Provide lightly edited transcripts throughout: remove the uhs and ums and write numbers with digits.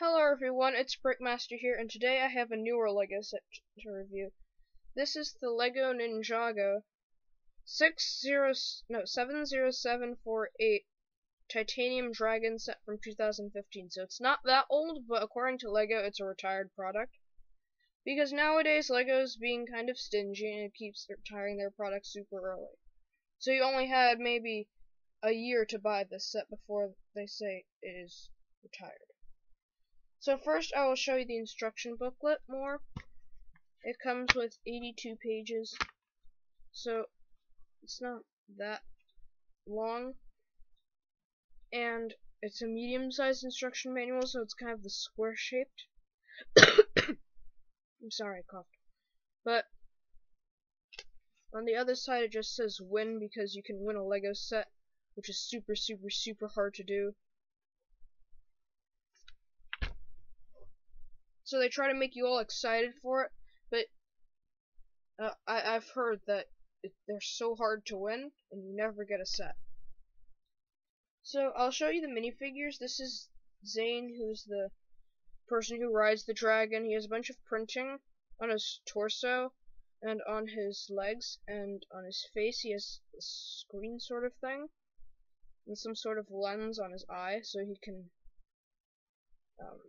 Hello everyone, it's Brickmaster here, and today I have a newer LEGO set to review. This is the LEGO Ninjago 70748 Titanium Dragon set from 2015. So it's not that old, but according to LEGO, it's a retired product. Because nowadays LEGO's being kind of stingy and it keeps retiring their products super early. So you only had maybe a year to buy this set before they say it is retired. So first I will show you the instruction booklet more. It comes with 82 pages, so it's not that long. And it's a medium-sized instruction manual, so it's kind of the square-shaped. I'm sorry, I coughed. But on the other side it just says win, because you can win a LEGO set, which is super hard to do. So they try to make you all excited for it, but I've heard that they're so hard to win, and you never get a set. So I'll show you the minifigures. This is Zane, who's the person who rides the dragon. He has a bunch of printing on his torso, and on his legs, and on his face he has a screen sort of thing, and some sort of lens on his eye, so he can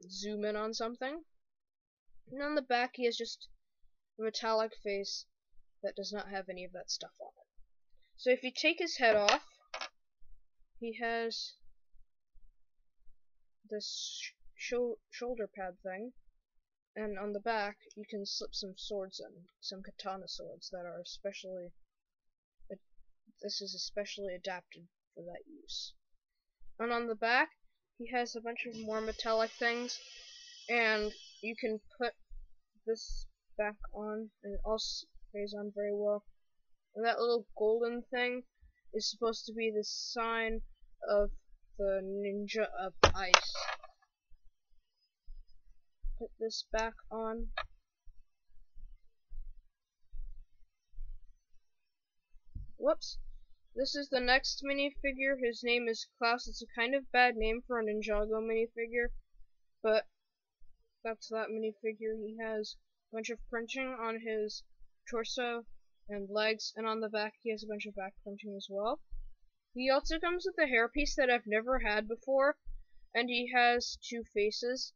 zoom in on something. And on the back he has just a metallic face that does not have any of that stuff on it. So if you take his head off, he has this shoulder pad thing, and on the back you can slip some swords in, some katana swords that are especially adapted for that use. And on the back he has a bunch of more metallic things, and you can put this back on, and it all stays on very well. And that little golden thing is supposed to be the sign of the Ninja of Ice. Put this back on. Whoops. This is the next minifigure. His name is Klaus. It's a kind of bad name for a Ninjago minifigure, but that's that minifigure. He has a bunch of printing on his torso and legs, and on the back he has a bunch of back printing as well. He also comes with a hairpiece that I've never had before, and he has two faces.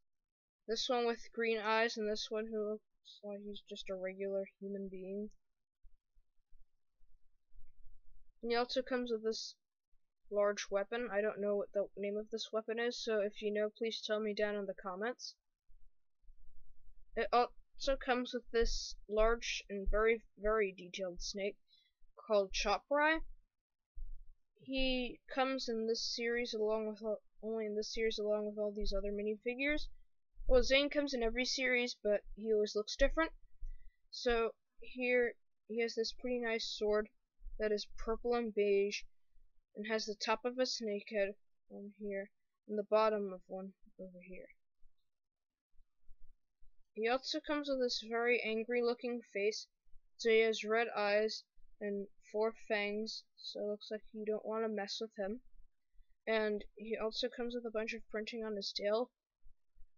This one with green eyes, and this one who looks like he's just a regular human being. And he also comes with this large weapon. I don't know what the name of this weapon is, so if you know, please tell me down in the comments. It also comes with this large and very detailed snake called Choprai. He comes in this series only in this series along with all these other minifigures. Well, Zane comes in every series, but he always looks different. So here he has this pretty nice sword that is purple and beige, and has the top of a snake head on here, and the bottom of one over here. He also comes with this very angry looking face, so he has red eyes and 4 fangs, so it looks like you don't want to mess with him. And he also comes with a bunch of printing on his tail,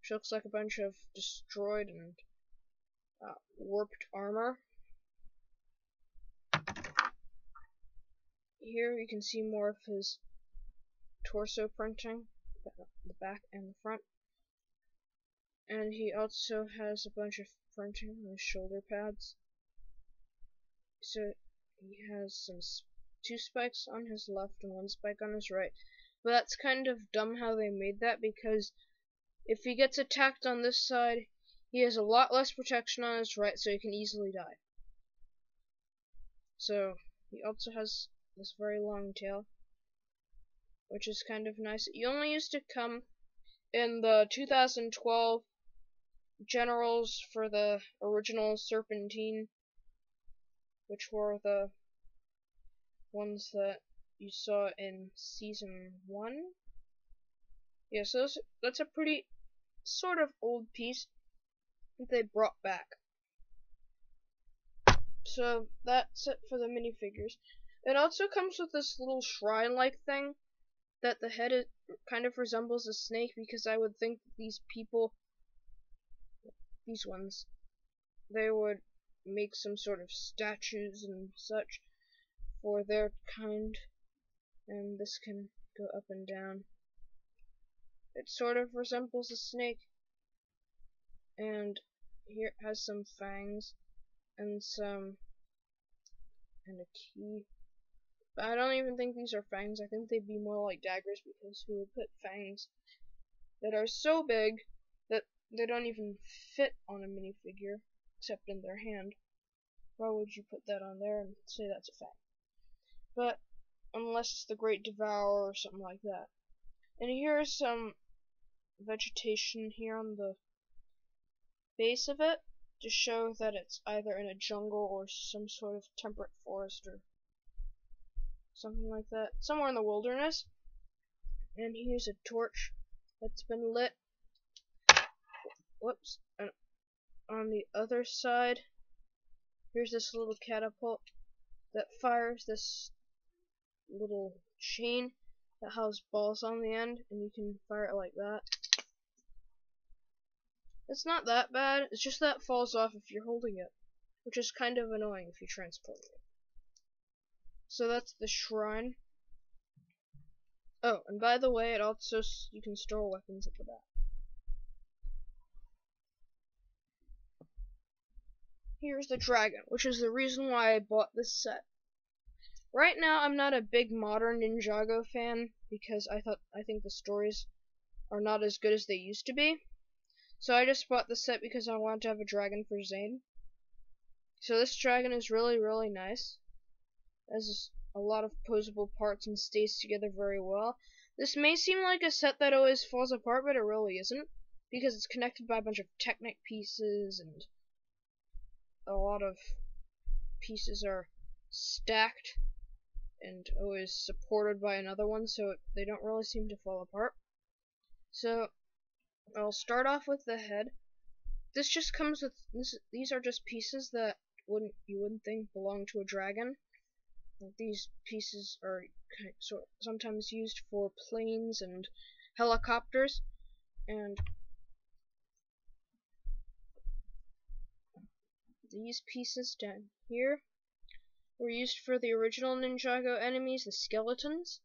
which looks like a bunch of destroyed and warped armor. Here you can see more of his torso printing, the back and the front. And he also has a bunch of printing on his shoulder pads. So he has 2 spikes on his left and 1 spike on his right. But that's kind of dumb how they made that, because if he gets attacked on this side, he has a lot less protection on his right, so he can easily die. So he also has this very long tail, which is kind of nice. It only used to come in the 2012 generals for the original Serpentine, which were the ones that you saw in season 1. Yeah, so that's a pretty sort of old piece that they brought back. So that's it for the minifigures. It also comes with this little shrine-like thing that the head kind of resembles a snake, because I would think that these people, these ones, they would make some sort of statues and such for their kind, and this can go up and down. It sort of resembles a snake, and here it has some fangs and a key. But I don't even think these are fangs. I think they'd be more like daggers, because who would put fangs that are so big that they don't even fit on a minifigure except in their hand? Why would you put that on there and say that's a fang? But unless it's the Great Devourer or something like that. And here's some vegetation here on the base of it to show that it's either in a jungle or some sort of temperate forest or something like that, somewhere in the wilderness. And here's a torch that's been lit. Whoops. And on the other side, here's this little catapult that fires this little chain that has balls on the end, and you can fire it like that. It's not that bad, it's just that it falls off if you're holding it, which is kind of annoying if you transport it. So that's the shrine. Oh, and by the way, it also, you can store weapons at the back. Here's the dragon, which is the reason why I bought this set. Right now, I'm not a big modern Ninjago fan, because I think the stories are not as good as they used to be. So I just bought the set because I wanted to have a dragon for Zane. So this dragon is really, really nice. It has a lot of posable parts and stays together very well. This may seem like a set that always falls apart, but it really isn't, because it's connected by a bunch of Technic pieces, and a lot of pieces are stacked and always supported by another one, so they don't really seem to fall apart. So I'll start off with the head. This just comes with these are just pieces that you wouldn't think belong to a dragon. These pieces are sometimes used for planes and helicopters, and these pieces down here were used for the original Ninjago enemies, the skeletons.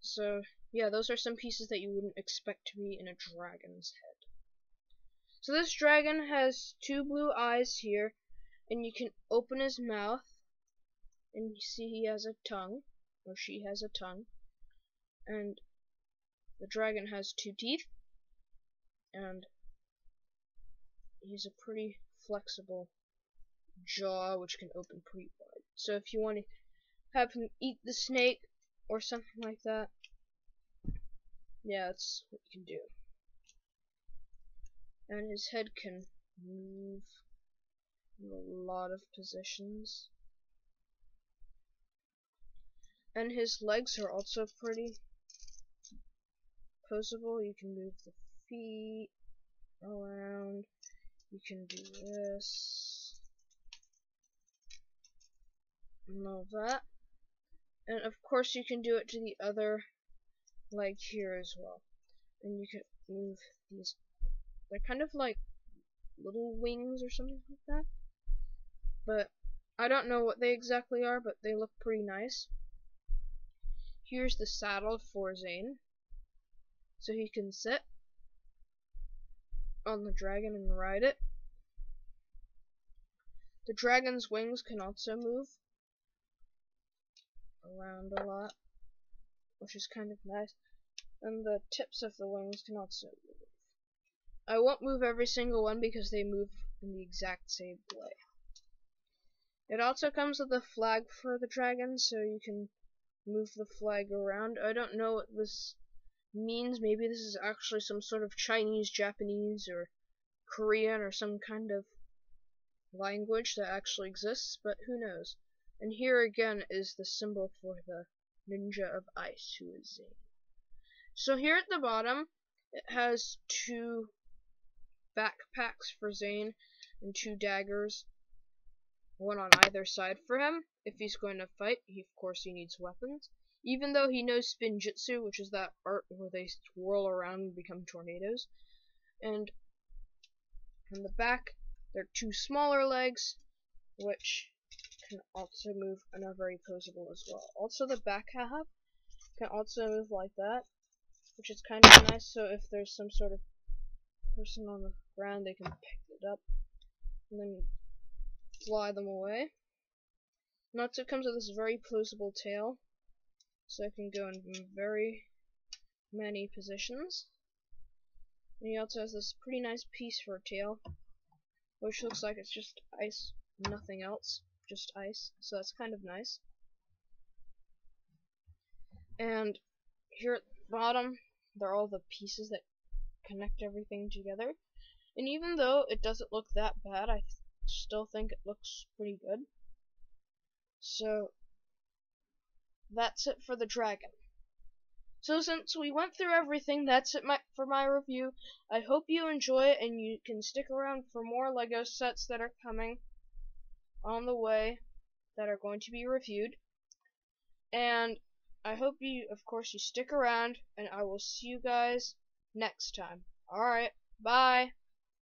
So yeah, those are some pieces that you wouldn't expect to be in a dragon's head. So this dragon has two blue eyes here, and you can open his mouth, and you see he has a tongue, or she has a tongue, and the dragon has two teeth, and he's a pretty flexible jaw, which can open pretty wide. So if you want to have him eat the snake or something like that, yeah, that's what you can do. And his head can move in a lot of positions. And his legs are also pretty posable. You can move the feet around. You can do this and all that. And of course you can do it to the other leg here as well. And you can move these. They're kind of like little wings or something like that. But I don't know what they exactly are, but they look pretty nice. Here's the saddle for Zane, so he can sit on the dragon and ride it. The dragon's wings can also move around a lot, which is kind of nice. And the tips of the wings can also move. I won't move every single one because they move in the exact same way. It also comes with a flag for the dragon, so you can move the flag around. I don't know what this means. Maybe this is actually some sort of Chinese, Japanese, or Korean, or some kind of language that actually exists, but who knows. And here again is the symbol for the Ninja of Ice, who is Zane. So here at the bottom, it has two backpacks for Zane and two daggers, one on either side for him. If he's going to fight, of course he needs weapons. Even though he knows spin jutsu, which is that art where they swirl around and become tornadoes. And on the back, there are 2 smaller legs, which can also move and are very posable as well. Also, the back half can also move like that, which is kind of nice. So if there's some sort of person on the ground, they can pick it up and then fly them away. Natsu comes with this very posable tail, so it can go in very many positions. And he also has this pretty nice piece for a tail, which looks like it's just ice, nothing else, just ice. So that's kind of nice. And here at the bottom, there are all the pieces that connect everything together. And even though it doesn't look that bad, I still think it looks pretty good. So that's it for the dragon. So since we went through everything, that's it for my review. I hope you enjoy it, and you can stick around for more LEGO sets that are coming on the way that are going to be reviewed. And I hope you, of course, you stick around, and I will see you guys next time. Alright, bye!